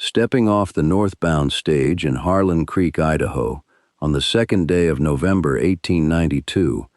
Stepping off the northbound stage in Harlan Creek, Idaho, on the second day of November 1892,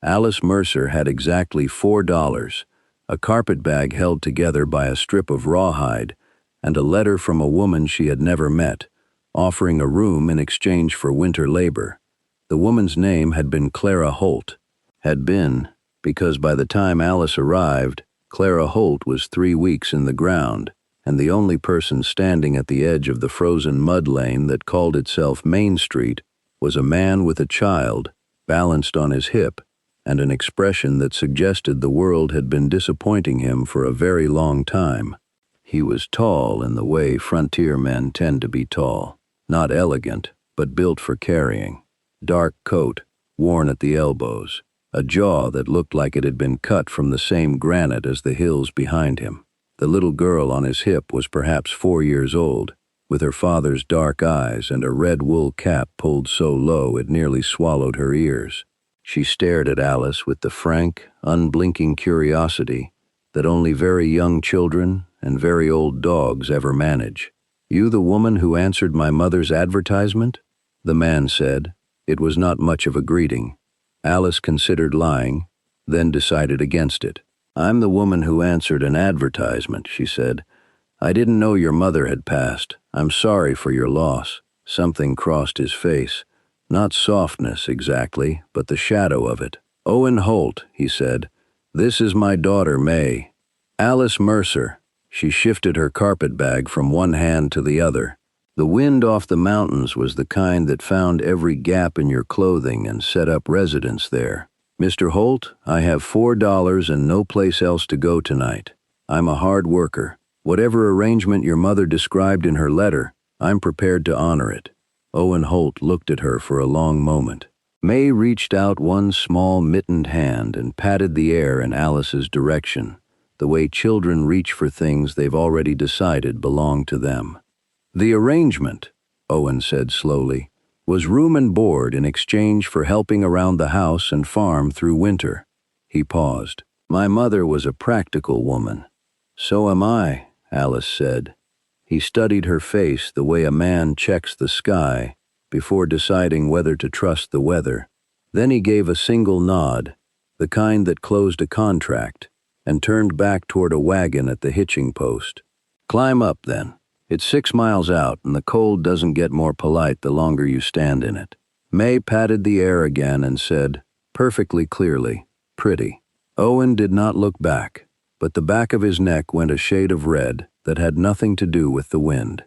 Alice Mercer had exactly $4, a carpetbag held together by a strip of rawhide, and a letter from a woman she had never met, offering a room in exchange for winter labor. The woman's name had been Clara Holt. Had been, because by the time Alice arrived, Clara Holt was 3 weeks in the ground, and the only person standing at the edge of the frozen mud lane that called itself Main Street was a man with a child, balanced on his hip, and an expression that suggested the world had been disappointing him for a very long time. He was tall in the way frontier men tend to be tall, not elegant, but built for carrying. Dark coat, worn at the elbows, a jaw that looked like it had been cut from the same granite as the hills behind him. The little girl on his hip was perhaps 4 years old, with her father's dark eyes and a red wool cap pulled so low it nearly swallowed her ears. She stared at Alice with the frank, unblinking curiosity that only very young children and very old dogs ever manage. "You the woman who answered my mother's advertisement?" the man said. It was not much of a greeting. Alice considered lying, then decided against it. "I'm the woman who answered an advertisement," she said. "I didn't know your mother had passed. I'm sorry for your loss." Something crossed his face. Not softness exactly, but the shadow of it. "Owen Holt," he said. "This is my daughter, May. Alice Mercer." She shifted her carpetbag from one hand to the other. The wind off the mountains was the kind that found every gap in your clothing and set up residence there. "Mr. Holt, I have $4 and no place else to go tonight. I'm a hard worker. Whatever arrangement your mother described in her letter, I'm prepared to honor it." Owen Holt looked at her for a long moment. May reached out one small mittened hand and patted the air in Alice's direction, the way children reach for things they've already decided belong to them. "The arrangement," Owen said slowly, "was room and board in exchange for helping around the house and farm through winter." He paused. "My mother was a practical woman." "So am I," Alice said. He studied her face the way a man checks the sky before deciding whether to trust the weather. Then he gave a single nod, the kind that closed a contract, and turned back toward a wagon at the hitching post. "Climb up, then. It's 6 miles out, and the cold doesn't get more polite the longer you stand in it." May patted the air again and said, perfectly clearly, "Pretty." Owen did not look back, but the back of his neck went a shade of red that had nothing to do with the wind.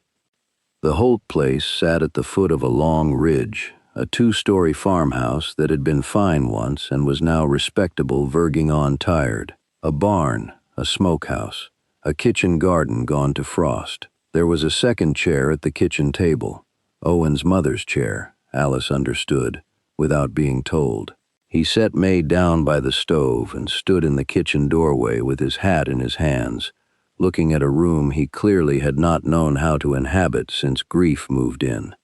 The Holt place sat at the foot of a long ridge, a 2-story farmhouse that had been fine once and was now respectable, verging on tired. A barn, a smokehouse, a kitchen garden gone to frost. There was a second chair at the kitchen table, Owen's mother's chair, Alice understood, without being told. He set May down by the stove and stood in the kitchen doorway with his hat in his hands, looking at a room he clearly had not known how to inhabit since grief moved in.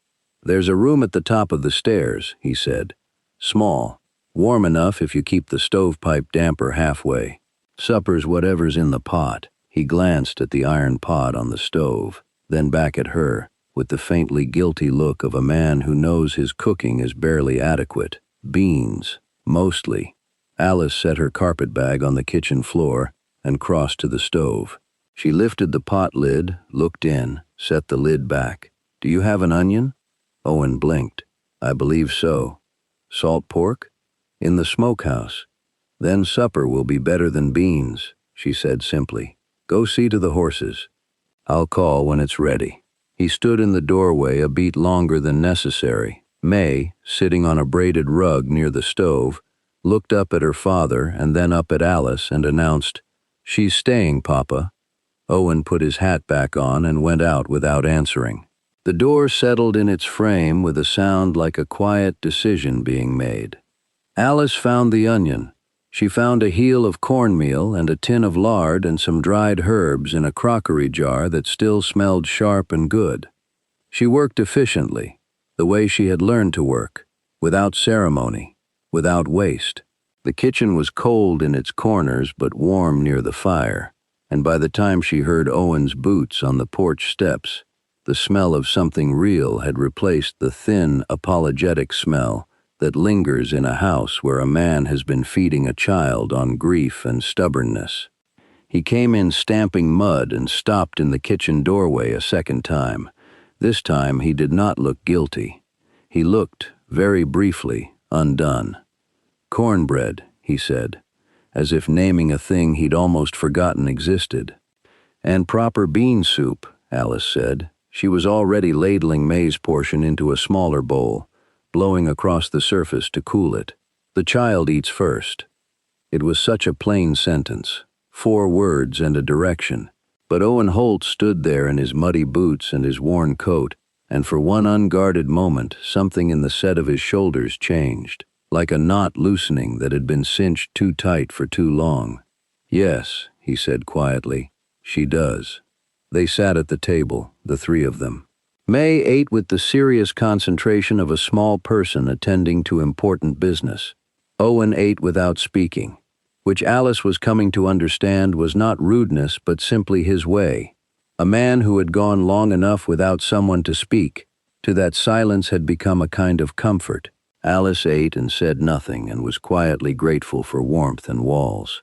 "There's a room at the top of the stairs," he said. "Small, warm enough if you keep the stovepipe damper halfway. Supper's whatever's in the pot." He glanced at the iron pot on the stove, then back at her, with the faintly guilty look of a man who knows his cooking is barely adequate. "Beans, mostly." Alice set her carpetbag on the kitchen floor and crossed to the stove. She lifted the pot lid, looked in, set the lid back. "Do you have an onion?" Owen blinked. "I believe so." "Salt pork?" "In the smokehouse." "Then supper will be better than beans," she said simply. "Go see to the horses. I'll call when it's ready." He stood in the doorway a beat longer than necessary. May, sitting on a braided rug near the stove, looked up at her father and then up at Alice and announced, "She's staying, Papa." Owen put his hat back on and went out without answering. The door settled in its frame with a sound like a quiet decision being made. Alice found the onion. She found a heel of cornmeal and a tin of lard and some dried herbs in a crockery jar that still smelled sharp and good. She worked efficiently, the way she had learned to work, without ceremony, without waste. The kitchen was cold in its corners but warm near the fire, and by the time she heard Owen's boots on the porch steps, The smell of something real had replaced the thin, apologetic smell that lingers in a house where a man has been feeding a child on grief and stubbornness. He came in stamping mud and stopped in the kitchen doorway a second time. This time he did not look guilty. He looked, very briefly, undone. "Cornbread," he said, as if naming a thing he'd almost forgotten existed. "And proper bean soup," Alice said. She was already ladling May's portion into a smaller bowl, blowing across the surface to cool it. "The child eats first." It was such a plain sentence, 4 words and a direction. But Owen Holt stood there in his muddy boots and his worn coat, and for one unguarded moment something in the set of his shoulders changed, like a knot loosening that had been cinched too tight for too long. "Yes," he said quietly, "she does." They sat at the table, the 3 of them. May ate with the serious concentration of a small person attending to important business. Owen ate without speaking, which Alice was coming to understand was not rudeness but simply his way. A man who had gone long enough without someone to speak, to that silence had become a kind of comfort. Alice ate and said nothing and was quietly grateful for warmth and walls.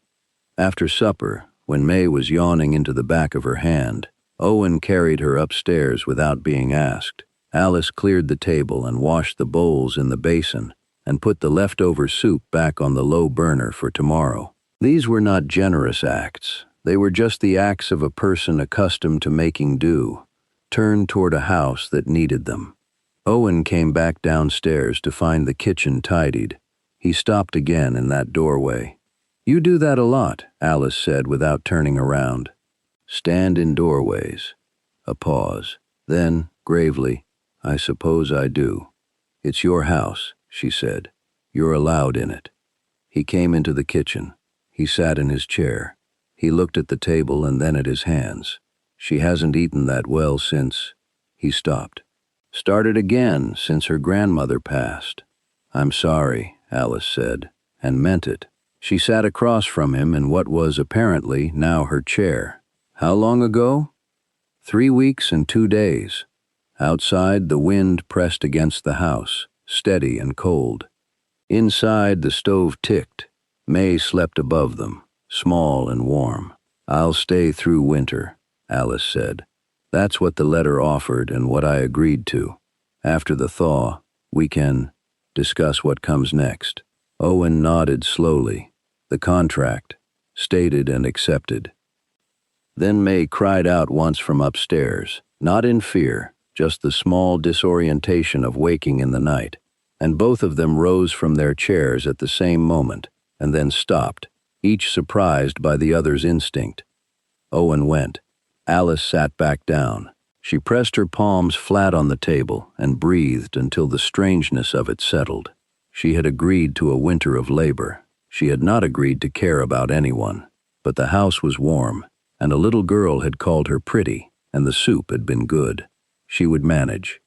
After supper, when May was yawning into the back of her hand, Owen carried her upstairs without being asked. Alice cleared the table and washed the bowls in the basin and put the leftover soup back on the low burner for tomorrow. These were not generous acts. They were just the acts of a person accustomed to making do, turned toward a house that needed them. Owen came back downstairs to find the kitchen tidied. He stopped again in that doorway. "You do that a lot," Alice said without turning around. "Stand in doorways." A pause. Then, gravely, "I suppose I do." "It's your house," she said. "You're allowed in it." He came into the kitchen. He sat in his chair. He looked at the table and then at his hands. "She hasn't eaten that well since—" He stopped. "Started again since her grandmother passed." "I'm sorry," Alice said, and meant it. She sat across from him in what was apparently now her chair. "How long ago?" 3 weeks and 2 days. Outside, the wind pressed against the house, steady and cold. Inside, the stove ticked. May slept above them, small and warm. "I'll stay through winter," Alice said. "That's what the letter offered and what I agreed to. After the thaw, we can discuss what comes next." Owen nodded slowly. The contract, stated and accepted. Then May cried out once from upstairs, not in fear, just the small disorientation of waking in the night, and both of them rose from their chairs at the same moment, and then stopped, each surprised by the other's instinct. Owen went. Alice sat back down. She pressed her palms flat on the table and breathed until the strangeness of it settled. She had agreed to a winter of labor. She had not agreed to care about anyone, but the house was warm, and a little girl had called her pretty, and the soup had been good. She would manage.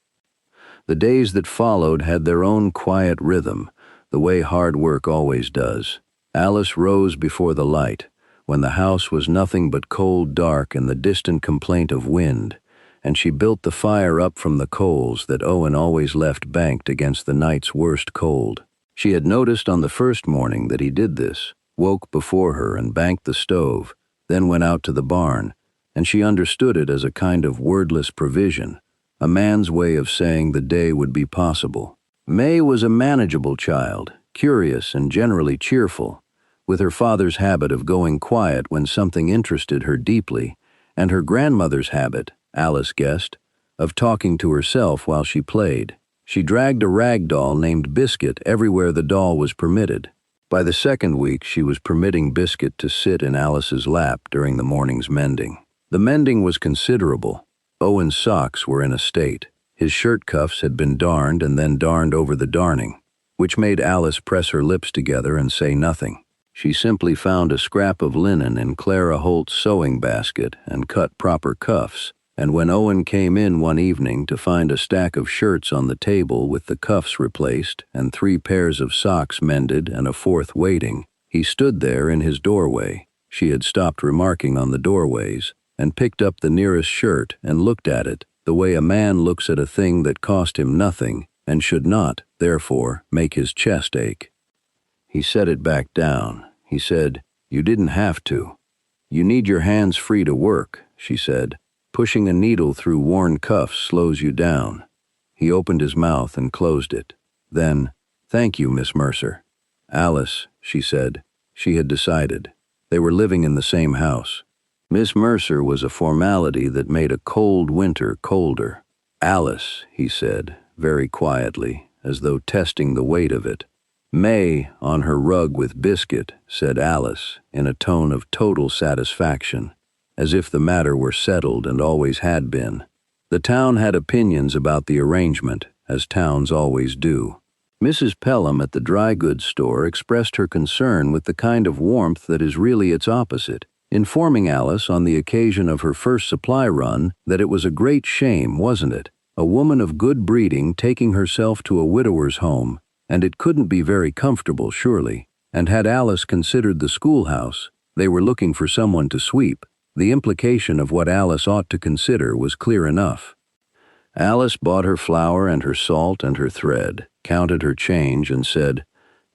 The days that followed had their own quiet rhythm, the way hard work always does. Alice rose before the light, when the house was nothing but cold dark and the distant complaint of wind, and she built the fire up from the coals that Owen always left banked against the night's worst cold. She had noticed on the first morning that he did this, woke before her and banked the stove, then went out to the barn, and she understood it as a kind of wordless provision, a man's way of saying the day would be possible. May was a manageable child, curious and generally cheerful, with her father's habit of going quiet when something interested her deeply, and her grandmother's habit, Alice guessed, of talking to herself while she played. She dragged a rag doll named Biscuit everywhere the doll was permitted. By the second week, she was permitting Biscuit to sit in Alice's lap during the morning's mending. The mending was considerable. Owen's socks were in a state. His shirt cuffs had been darned and then darned over the darning, which made Alice press her lips together and say nothing. She simply found a scrap of linen in Clara Holt's sewing basket and cut proper cuffs, and when Owen came in one evening to find a stack of shirts on the table with the cuffs replaced and 3 pairs of socks mended and a 4th waiting, he stood there in his doorway. She had stopped remarking on the doorways and picked up the nearest shirt and looked at it, the way a man looks at a thing that cost him nothing and should not, therefore, make his chest ache. He set it back down. He said, "You didn't have to. You need your hands free to work," she said. "Pushing a needle through worn cuffs slows you down." He opened his mouth and closed it. Then, "Thank you, Miss Mercer." "Alice," she said. She had decided. They were living in the same house. Miss Mercer was a formality that made a cold winter colder. "Alice," he said, very quietly, as though testing the weight of it. "May, on her rug with biscuit," said Alice, in a tone of total satisfaction, as if the matter were settled and always had been. The town had opinions about the arrangement, as towns always do. Mrs. Pelham at the dry goods store expressed her concern with the kind of warmth that is really its opposite, informing Alice on the occasion of her first supply run that it was a great shame, wasn't it? A woman of good breeding taking herself to a widower's home, and it couldn't be very comfortable, surely. And had Alice considered the schoolhouse, they were looking for someone to sweep. The implication of what Alice ought to consider was clear enough. Alice bought her flour and her salt and her thread, counted her change, and said,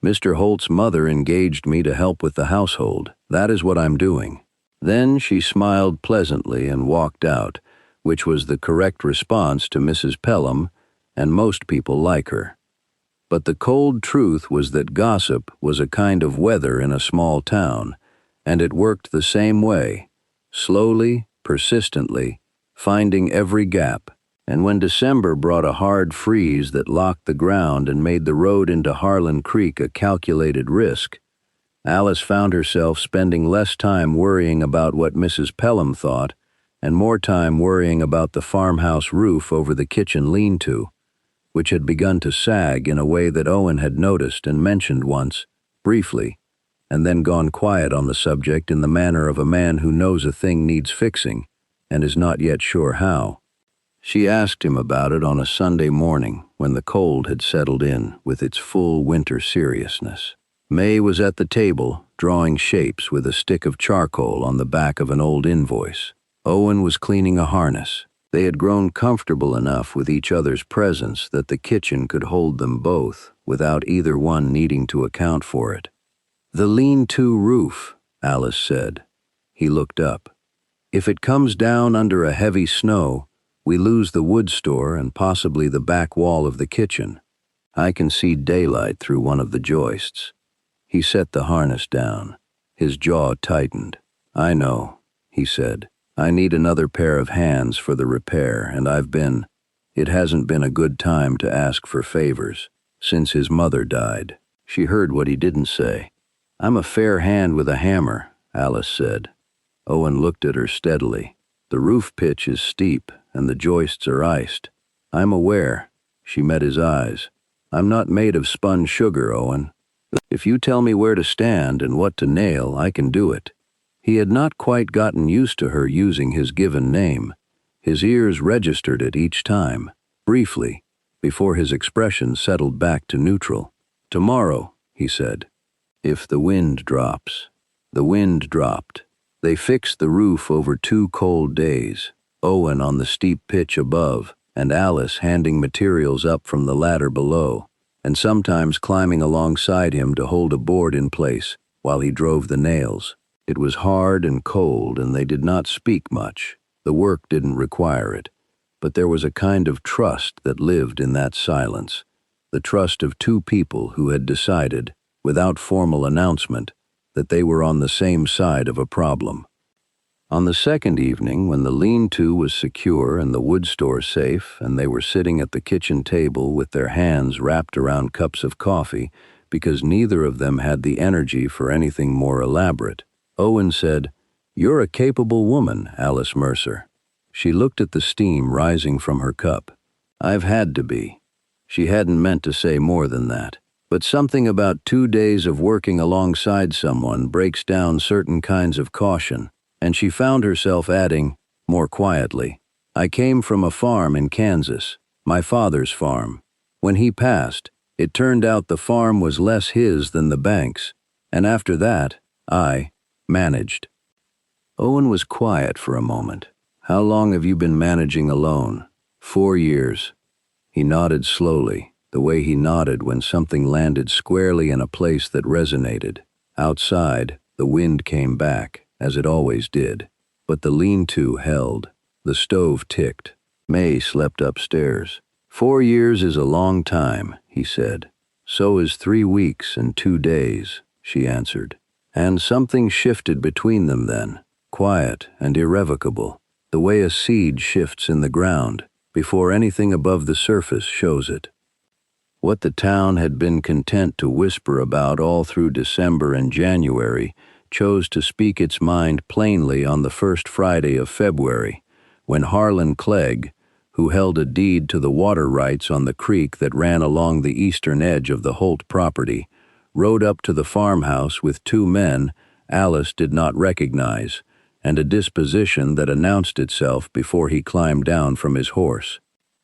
"Mr. Holt's mother engaged me to help with the household. That is what I'm doing." Then she smiled pleasantly and walked out, which was the correct response to Mrs. Pelham, and most people like her. But the cold truth was that gossip was a kind of weather in a small town, and it worked the same way, slowly, persistently, finding every gap. And when December brought a hard freeze that locked the ground and made the road into Harlan Creek a calculated risk, Alice found herself spending less time worrying about what Mrs. Pelham thought and more time worrying about the farmhouse roof over the kitchen lean-to, which had begun to sag in a way that Owen had noticed and mentioned once, briefly, and then gone quiet on the subject in the manner of a man who knows a thing needs fixing and is not yet sure how. She asked him about it on a Sunday morning when the cold had settled in with its full winter seriousness. May was at the table, drawing shapes with a stick of charcoal on the back of an old invoice. Owen was cleaning a harness. They had grown comfortable enough with each other's presence that the kitchen could hold them both without either one needing to account for it. "The lean-to roof," Alice said. He looked up. "If it comes down under a heavy snow, we lose the wood store and possibly the back wall of the kitchen. I can see daylight through one of the joists." He set the harness down. His jaw tightened. "I know," he said. "I need another pair of hands for the repair, and it hasn't been a good time to ask for favors. Since his mother died." She heard what he didn't say. "I'm a fair hand with a hammer," Alice said. Owen looked at her steadily. "The roof pitch is steep, and the joists are iced. I'm aware." She met his eyes. "I'm not made of spun sugar, Owen. If you tell me where to stand and what to nail, I can do it." He had not quite gotten used to her using his given name. His ears registered it each time, briefly, before his expression settled back to neutral. "Tomorrow," he said. "If the wind drops." The wind dropped. They fixed the roof over 2 cold days, Owen on the steep pitch above, and Alice handing materials up from the ladder below, and sometimes climbing alongside him to hold a board in place while he drove the nails. It was hard and cold, and they did not speak much. The work didn't require it, but there was a kind of trust that lived in that silence, the trust of 2 people who had decided, without formal announcement, that they were on the same side of a problem. On the second evening, when the lean-to was secure and the wood store safe, and they were sitting at the kitchen table with their hands wrapped around cups of coffee because neither of them had the energy for anything more elaborate, Owen said, "You're a capable woman, Alice Mercer." She looked at the steam rising from her cup. "I've had to be." She hadn't meant to say more than that. But something about 2 days of working alongside someone breaks down certain kinds of caution, and she found herself adding, more quietly, "I came from a farm in Kansas, my father's farm. When he passed, it turned out the farm was less his than the bank's, and after that, I managed." Owen was quiet for a moment. "How long have you been managing alone?" 4 years. He nodded slowly, the way he nodded when something landed squarely in a place that resonated. Outside, the wind came back, as it always did. But the lean-to held. The stove ticked. May slept upstairs. 4 years is a long time, he said. So is 3 weeks and 2 days, she answered. And something shifted between them then, quiet and irrevocable, the way a seed shifts in the ground before anything above the surface shows it. What the town had been content to whisper about all through December and January chose to speak its mind plainly on the first Friday of February, when Harlan Clegg, who held a deed to the water rights on the creek that ran along the eastern edge of the Holt property, rode up to the farmhouse with 2 men Alice did not recognize, and a disposition that announced itself before he climbed down from his horse.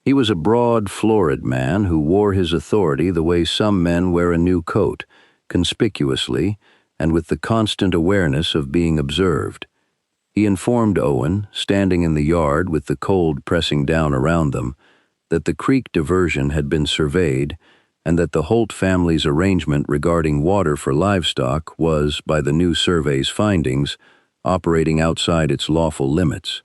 He was a broad, florid man who wore his authority the way some men wear a new coat, conspicuously and with the constant awareness of being observed. He informed Owen, standing in the yard with the cold pressing down around them, that the creek diversion had been surveyed and that the Holt family's arrangement regarding water for livestock was, by the new survey's findings, operating outside its lawful limits.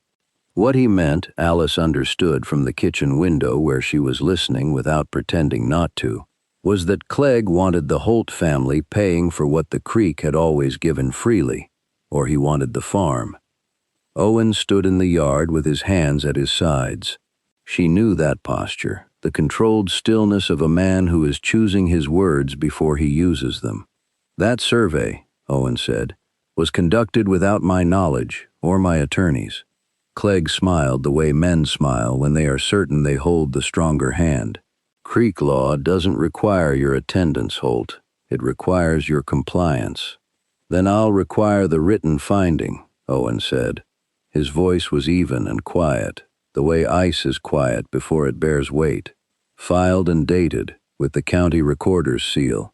What he meant, Alice understood from the kitchen window where she was listening without pretending not to, was that Clegg wanted the Holt family paying for what the creek had always given freely, or he wanted the farm. Owen stood in the yard with his hands at his sides. She knew that posture, the controlled stillness of a man who is choosing his words before he uses them. That survey, Owen said, was conducted without my knowledge or my attorney's. Clegg smiled the way men smile when they are certain they hold the stronger hand. Creek law doesn't require your attendance, Holt. It requires your compliance. Then I'll require the written finding, Owen said. His voice was even and quiet, the way ice is quiet before it bears weight. Filed and dated, with the county recorder's seal.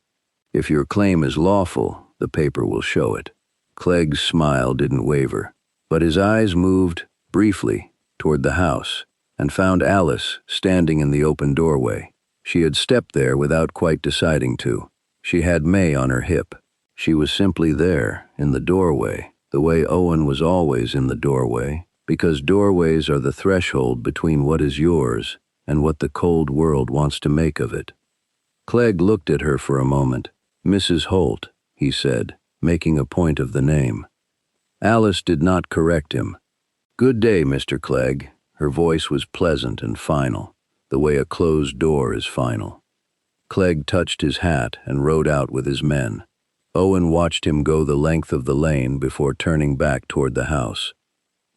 If your claim is lawful, the paper will show it. Clegg's smile didn't waver, but his eyes moved, briefly, toward the house, and found Alice standing in the open doorway. She had stepped there without quite deciding to. She had May on her hip. She was simply there, in the doorway, the way Owen was always in the doorway, because doorways are the threshold between what is yours and what the cold world wants to make of it. Clegg looked at her for a moment. "Mrs. Holt," he said, making a point of the name. Alice did not correct him. "Good day, Mr. Clegg." Her voice was pleasant and final, the way a closed door is final. Clegg touched his hat and rode out with his men. Owen watched him go the length of the lane before turning back toward the house.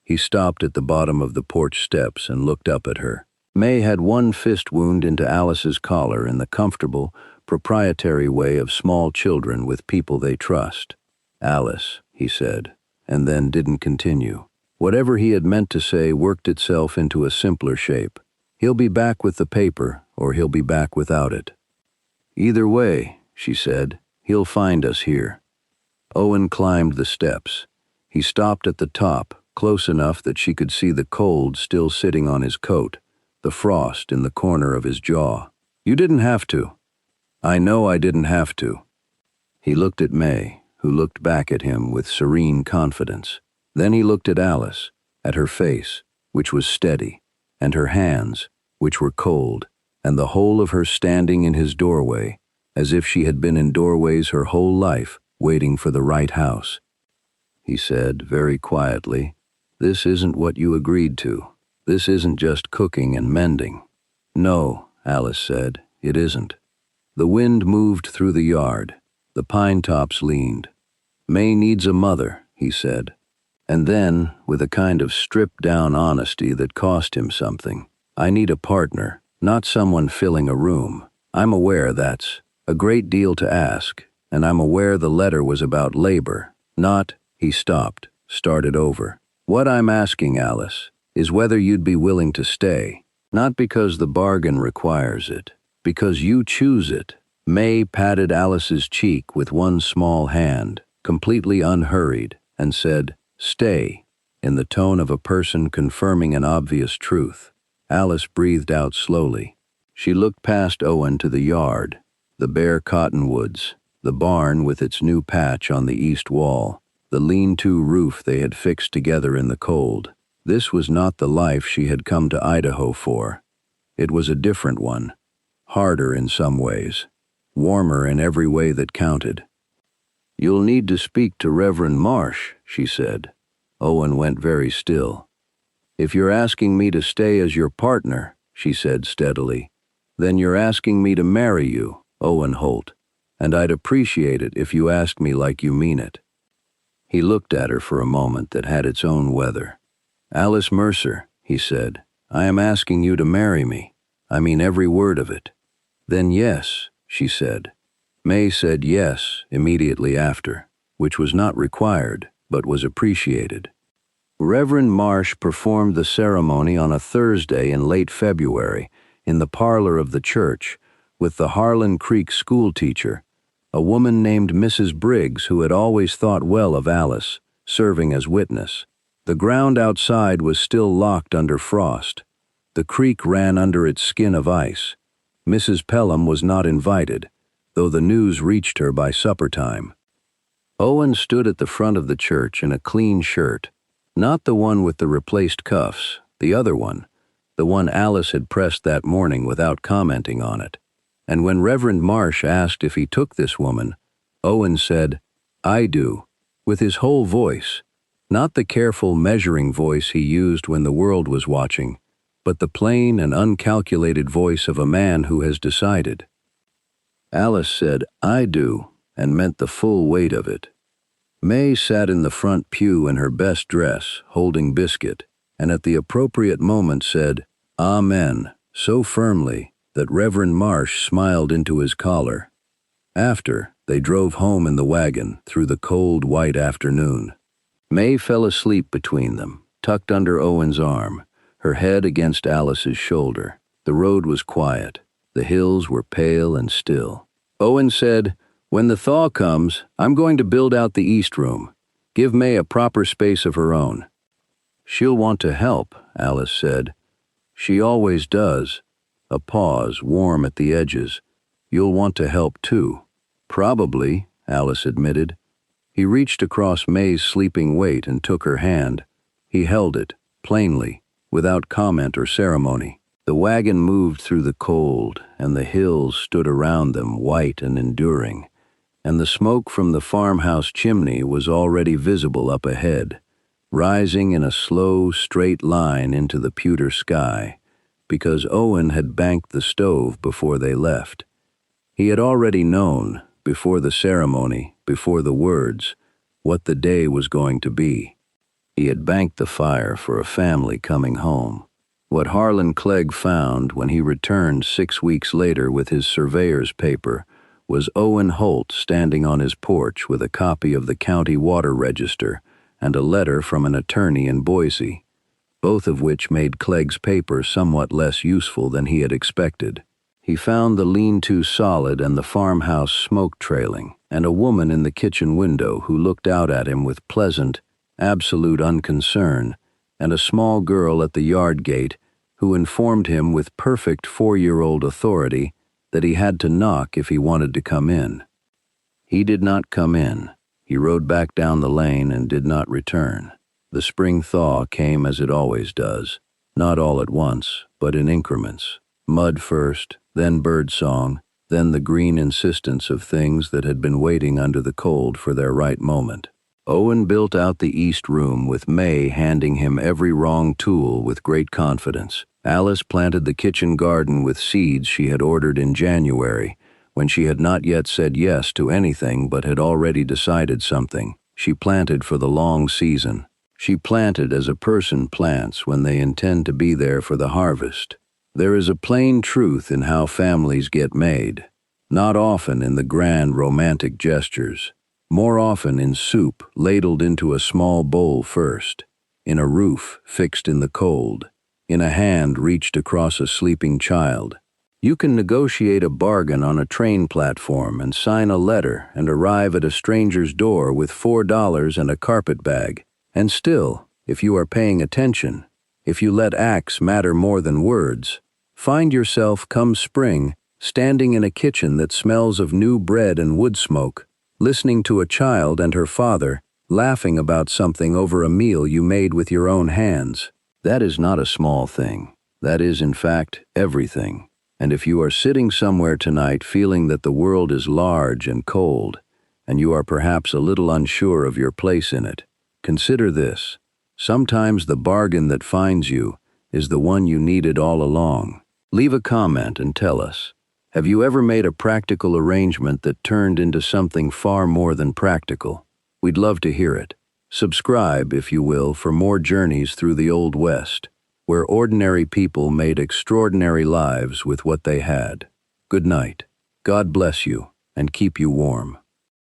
He stopped at the bottom of the porch steps and looked up at her. May had one fist wound into Alice's collar in the comfortable, proprietary way of small children with people they trust. "Alice," he said, and then didn't continue. Whatever he had meant to say worked itself into a simpler shape. He'll be back with the paper, or he'll be back without it. "Either way," she said, "he'll find us here." Owen climbed the steps. He stopped at the top, close enough that she could see the cold still sitting on his coat, the frost in the corner of his jaw. "You didn't have to." "I know I didn't have to." He looked at May, who looked back at him with serene confidence. Then he looked at Alice, at her face, which was steady, and her hands, which were cold, and the whole of her standing in his doorway, as if she had been in doorways her whole life, waiting for the right house. He said, very quietly, "This isn't what you agreed to. This isn't just cooking and mending." "No," Alice said, "it isn't." The wind moved through the yard. The pine tops leaned. "May needs a mother," he said. And then, with a kind of stripped-down honesty that cost him something, "I need a partner, not someone filling a room. I'm aware that's a great deal to ask, and I'm aware the letter was about labor, not—" He stopped, started over. "What I'm asking, Alice, is whether you'd be willing to stay, not because the bargain requires it, because you choose it." May patted Alice's cheek with one small hand, completely unhurried, and said, "Stay," in the tone of a person confirming an obvious truth. Alice breathed out slowly. She looked past Owen to the yard, the bare cottonwoods, the barn with its new patch on the east wall, the lean-to roof they had fixed together in the cold. This was not the life she had come to Idaho for. It was a different one, harder in some ways, warmer in every way that counted. "You'll need to speak to Reverend Marsh," she said. Owen went very still. "If you're asking me to stay as your partner," she said steadily, "then you're asking me to marry you, Owen Holt, and I'd appreciate it if you asked me like you mean it." He looked at her for a moment that had its own weather. "Alice Mercer," he said, "I am asking you to marry me. I mean every word of it." "Then yes," she said. May said yes immediately after, which was not required, but was appreciated. Reverend Marsh performed the ceremony on a Thursday in late February in the parlor of the church with the Harlan Creek schoolteacher, a woman named Mrs. Briggs who had always thought well of Alice, serving as witness. The ground outside was still locked under frost. The creek ran under its skin of ice. Mrs. Pelham was not invited, though the news reached her by supper time. Owen stood at the front of the church in a clean shirt, not the one with the replaced cuffs, the other one, the one Alice had pressed that morning without commenting on it. And when Reverend Marsh asked if he took this woman, Owen said, "I do," with his whole voice, not the careful measuring voice he used when the world was watching, but the plain and uncalculated voice of a man who has decided. Alice said, "I do," and meant the full weight of it. May sat in the front pew in her best dress, holding biscuit, and at the appropriate moment said, "Amen," so firmly that Reverend Marsh smiled into his collar. After, they drove home in the wagon through the cold, white afternoon. May fell asleep between them, tucked under Owen's arm, her head against Alice's shoulder. The road was quiet. The hills were pale and still. Owen said, "When the thaw comes, I'm going to build out the east room. Give May a proper space of her own." "She'll want to help," Alice said. "She always does." A pause, warm at the edges. "You'll want to help too." "Probably," Alice admitted. He reached across May's sleeping weight and took her hand. He held it, plainly, without comment or ceremony. The wagon moved through the cold, and the hills stood around them white and enduring, and the smoke from the farmhouse chimney was already visible up ahead, rising in a slow, straight line into the pewter sky, because Owen had banked the stove before they left. He had already known, before the ceremony, before the words, what the day was going to be. He had banked the fire for a family coming home. What Harlan Clegg found when he returned 6 weeks later with his surveyor's paper was Owen Holt standing on his porch with a copy of the county water register and a letter from an attorney in Boise, both of which made Clegg's paper somewhat less useful than he had expected. He found the lean-to solid and the farmhouse smoke trailing, and a woman in the kitchen window who looked out at him with pleasant, absolute unconcern, and a small girl at the yard gate who informed him with perfect 4-year-old authority that he had to knock if he wanted to come in. He did not come in. He rode back down the lane and did not return. The spring thaw came as it always does, not all at once, but in increments. Mud first, then birdsong, then the green insistence of things that had been waiting under the cold for their right moment. Owen built out the east room with May handing him every wrong tool with great confidence. Alice planted the kitchen garden with seeds she had ordered in January, when she had not yet said yes to anything but had already decided something. She planted for the long season. She planted as a person plants when they intend to be there for the harvest. There is a plain truth in how families get made, not often in the grand romantic gestures. More often in soup ladled into a small bowl first, in a roof fixed in the cold, in a hand reached across a sleeping child. You can negotiate a bargain on a train platform and sign a letter and arrive at a stranger's door with $4 and a carpet bag, and still, if you are paying attention, If you let acts matter more than words, find yourself come spring standing in a kitchen that smells of new bread and wood smoke, listening to a child and her father laughing about something over a meal you made with your own hands. That is not a small thing. That is, in fact, everything. And if you are sitting somewhere tonight feeling that the world is large and cold, and you are perhaps a little unsure of your place in it, consider this. Sometimes the bargain that finds you is the one you needed all along. Leave a comment and tell us. Have you ever made a practical arrangement that turned into something far more than practical? We'd love to hear it. Subscribe, if you will, for more journeys through the Old West, where ordinary people made extraordinary lives with what they had. Good night. God bless you and keep you warm.